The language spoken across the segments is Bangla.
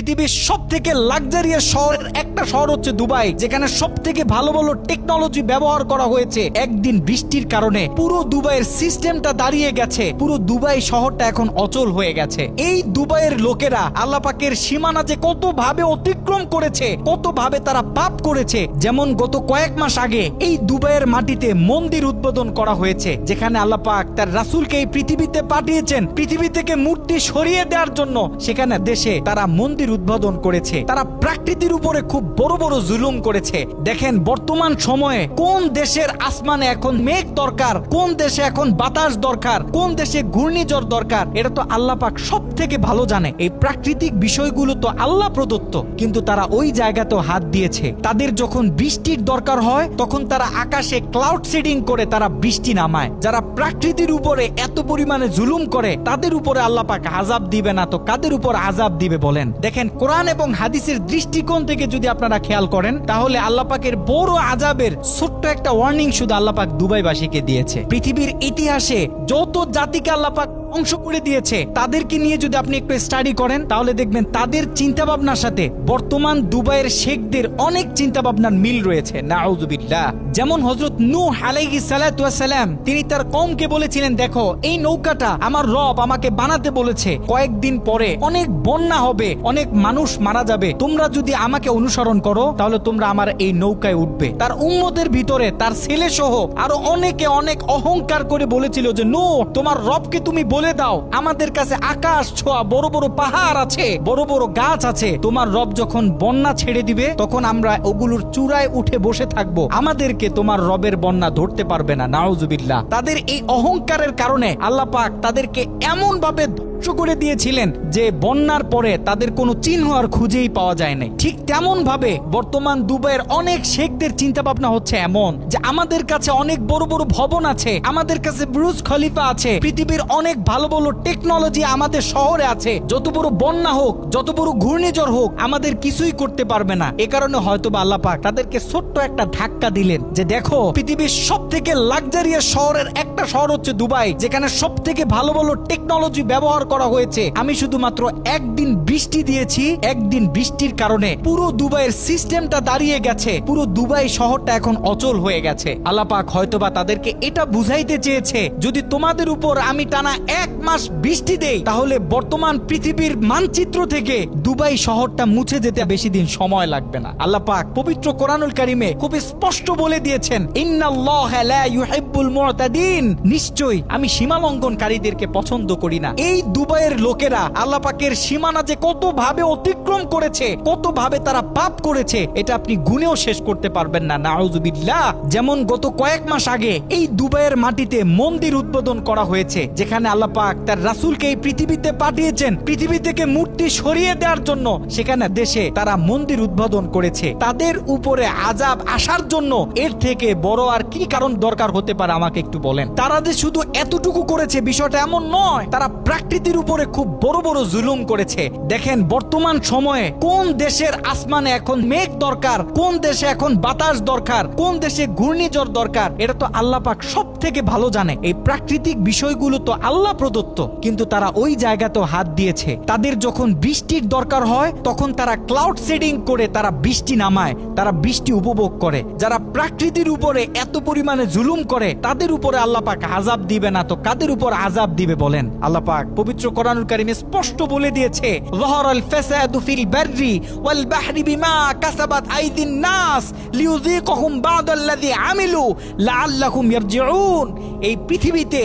পৃথিবীর সবথেকে লাক্সারিয়াস শহরের একটা শহর হচ্ছে দুবাই, যেখানে সবথেকে ভালো ভালো টেকনোলজি ব্যবহার করা হয়েছে। একদিন বৃষ্টির কারণে পুরো দুবাইয়ের সিস্টেমটা দাঁড়িয়ে গেছে, পুরো দুবাই শহরটা এখন অচল হয়ে গেছে। এই দুবাইয়ের লোকেরা আল্লাহ পাকের সীমানা যে কত ভাবে অতিক্রম করেছে, কত ভাবে তারা পাপ করেছে। যেমন গত কয়েক মাস আগে এই দুবাইয়ের মাটিতে মন্দির উদ্বোধন করা হয়েছে, যেখানে আল্লাহ পাক তার রাসূলকে এই পৃথিবীতে পাঠিয়েছেন পৃথিবী থেকে মূর্তি সরিয়ে দেওয়ার জন্য। সেখানে দেশে তারা মন্দির উদ্বোধন করেছে, তারা প্রকৃতির উপরে খুব বড় বড় জুলুম করেছে। দেখেন বর্তমান সময়ে কোন দেশের আসমানে এখন মেঘ দরকার, কোন দেশে এখন বাতাস দরকার, কোন দেশে ঘূর্ণিঝড় দরকার, এটা তো আল্লাহ পাক সব থেকে ভালো জানে। এই প্রাকৃতিক বিষয়গুলো তো আল্লাহ প্রদত্ত, কিন্তু তারা ওই জায়গাতেও হাত দিয়েছে। তাদের যখন বৃষ্টির দরকার হয় তখন তারা আকাশে ক্লাউড সিডিং করে তারা বৃষ্টি নামায়। যারা প্রকৃতির উপরে এত পরিমাণে জুলুম করে তাদের উপরে আল্লাহ পাক আযাব দিবে না তো কাদের উপর আযাব দিবে বলেন? দেখেন কোরআন এবং হাদিসের দৃষ্টিকোণ থেকে যদি আপনারা খেয়াল করেন তাহলে আল্লাহ পাকের বড় আযাবের ছোট্ট একটা ওয়ার্নিং শুধু আল্লাহ পাক দুবাইবাসীকে দিয়েছে। পৃথিবীর ইতিহাসে যত জাতিকে আল্লাহ পাক ধ্বংস করে দিয়েছে তাদেরকে নিয়ে যদি আপনি একটু স্টাডি করেন তাহলে দেখবেন তাদের চিন্তা ভাবনার সাথে বর্তমান দুবাইয়ের শেখদের অনেক চিন্তা ভাবনার মিল রয়েছে। নাউযুবিল্লাহ। যেমন হযরত নূহ আলাইহিস সালাতু ওয়াস সালাম তিনি তার কওমকে বলেছিলেন, দেখো এই নৌকাটা আমার রব আমাকে বানাতে বলেছে, কয়েকদিন পরে অনেক বন্যা হবে, অনেক মানুষ মারা যাবে, তোমরা যদি আমাকে অনুসরণ করো তাহলে তোমরা আমার এই নৌকায় উঠবে। তার উম্মতের ভিতরে তার ছেলে সহ আরো অনেকে অনেক অহংকার করে বলেছিল যে নূহ তোমার রবকে তুমি বলে দাও আমাদের কাছে আকাশ ছোঁয়া বড় বড় পাহাড় আছে, বড় বড় গাছ আছে, তোমার রব যখন বন্যা ছেড়ে দিবে তখন আমরা ওগুলোর চূড়ায় উঠে বসে থাকবো, আমাদেরকে তোমার রবের বন্যা ধরতে পারবে না। নাউযুবিল্লাহ। তাদের এই অহংকারের কারণে আল্লাহ পাক তাদেরকে এমন ভাবে ধ্বংস করে দিয়েছিলেন যে বন্যার পরে তাদের কোনো চিহ্ন আর খুঁজেই পাওয়া যায় না। ঠিক তেমন ভাবে বর্তমান দুবাইয়ের অনেক শেখদের চিন্তা ভাবনা হচ্ছে এমন যে আমাদের কাছে অনেক বড় বড় ভবন আছে, আমাদের কাছে বুর্জ খলিফা আছে, পৃথিবীর অনেক ভালো ভালো টেকনোলজি আমাদের শহরে আছে, যত বড় বন্যা হোক যত বড় ঘূর্ণিঝড় হোক আমাদের কিছুই করতে পারবে না। এ কারণে হয়তো বা আল্লাহ পাক তাদেরকে ছোট্ট একটা ধাক্কা দিলেন যে দেখো পৃথিবীর সব থেকে লাক্সারিয়াস শহরের একটা শহর হচ্ছে দুবাই, যেখানে সব থেকে ভালো ভালো টেকনোলজি ব্যবহার করা হয়েছে। আমি শুধুমাত্র একদিন বৃষ্টি দিয়েছি, একদিন বৃষ্টির কারণে পুরো দুবাইয়ের সিস্টেমটা দাঁড়িয়ে গেছে, পুরো দুবাই শহরটা এখন অচল হয়ে গেছে। আল্লাহ পাক হয়তোবা তাদেরকে এটা বুঝাইতে চেয়েছে যদি তোমাদের উপর আমি টানা 1 মাস বৃষ্টি দেই তাহলে বর্তমান পৃথিবীর মানচিত্র থেকে দুবাই শহরটা মুছে যেতে বেশি দিন সময় লাগবে না। আল্লাহ পাক পবিত্র কোরআনুল কারিমে খুব স্পষ্ট বলে দিয়েছেন, ইন্নাল্লাহা লা ইউহিব্বুল মুতাদিন, নিশ্চয়ই আমি সীমা লঙ্ঘনকারীদেরকে পছন্দ করি না। এই দুবাইয়ের লোকেরা আল্লাহ পাকের সীমানা যে কত ভাবে অতিক্রম করেছে, কত ভাবে তারা পাপ করেছে এটা আপনি গুনেও শেষ করতে পারবেন না। নাউযুবিল্লাহ। যেমন গত কয়েক মাস আগে এই দুবাইয়ের মাটিতে মন্দির উদ্বোধন করা হয়েছে, যেখানে আল্লাহ পাক তার রাসূলকে এই পৃথিবীতে পাঠিয়েছেন পৃথিবী থেকে মূর্তি সরিয়ে দেওয়ার জন্য। সেখানে দেশে তারা মন্দির উদ্বোধন করেছে, তাদের উপরে আযাব আসার জন্য এর থেকে বড় আর কি কারণ দরকার হতে পারে আমাকে একটু বলেন? তারা যে শুধু এতটুকু করেছে বিষয়টা এমন নয়, তারা প্রকৃতির উপরে খুব বড় বড় জুলুম করেছে। দেখেন বর্তমান সময়ে কোন দেশের আসমানে এখন মেঘ দরকার, কোন দেশে এখন বাতাস দরকার, কোন দেশে ঘূর্ণিঝড় দরকার, এটা তো আল্লাহ পাক সব থেকে ভালো জানে। এই প্রাকৃতিক বিষয়গুলো তো আল্লাহ প্রদত্ত, কিন্তু তারা ওই জায়গাতেও হাত দিয়েছে। তাদের যখন বৃষ্টির দরকার হয় তখন তারা ক্লাউড সিডিং করে তারা বৃষ্টি নামায়, তারা বৃষ্টি উপভোগ করে। যারা প্রকৃতির উপরে এত পরিমাণে জুলুম করে তাদের উপরে আল্লাহ পাক আযাব দিবে না তো কাদের উপর আযাব দিবে বলেন? আল্লাহ পাক পবিত্র কোরআনুল কারিমে স্পষ্ট বলে দিয়েছে, যাহারাল ফাসাদু ফিল বাররি ওয়াল বাহরি বিমা কাসাবাত আইদিন নাস লিয়ুযীকাহুম বা'দাল্লাযী আমিলু লাআল্লাহুম ইয়ারজিউন। এই পৃথিবীতে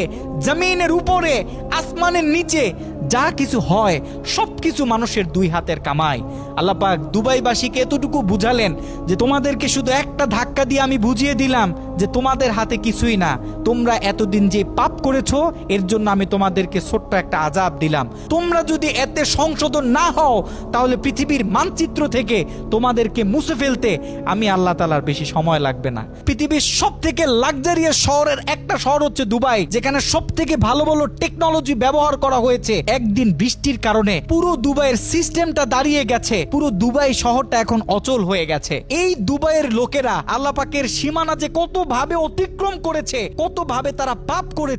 জমিনের উপরে আসমানের নিচে যা কিছু হয় সবকিছু মানুষের দুই হাতের কামাই। আল্লাহ পাক দুবাইবাসীকে এতটুকু বুঝালেন যে তোমাদেরকে শুধু একটা ধাক্কা দিয়ে আমি বুঝিয়ে দিলাম যে তোমাদের হাতে কিছুই না, তোমরা এতদিন যে পাপ করেছো এর জন্য আমি তোমাদেরকে ছোট্ট একটা আযাব দিলাম। তোমরা যদি এতে সংশোধন না হও তাহলে পৃথিবীর মানচিত্র থেকে তোমাদেরকে মুছে ফেলতে আমি আল্লাহ তাআলার বেশি সময় লাগবে না। পৃথিবীর সব থেকে লাক্সারিয়াস শহরের একটা শহর হচ্ছে দুবাই, যেখানে সব থেকে ভালো ভালো টেকনোলজি ব্যবহার করা হয়েছে। একদিন বৃষ্টির কারণে পুরো দুবাইয়ের সিস্টেমটা দাঁড়িয়ে গেছে, পুরো দুবাই শহরটা এখন অচল হয়ে গেছে। এই দুবাইয়ের লোকেরা আল্লাহ পাকের সীমানা যে কত ভাবে অতিক্রম করেছে, কত ভাবে তারা পাপ করেছে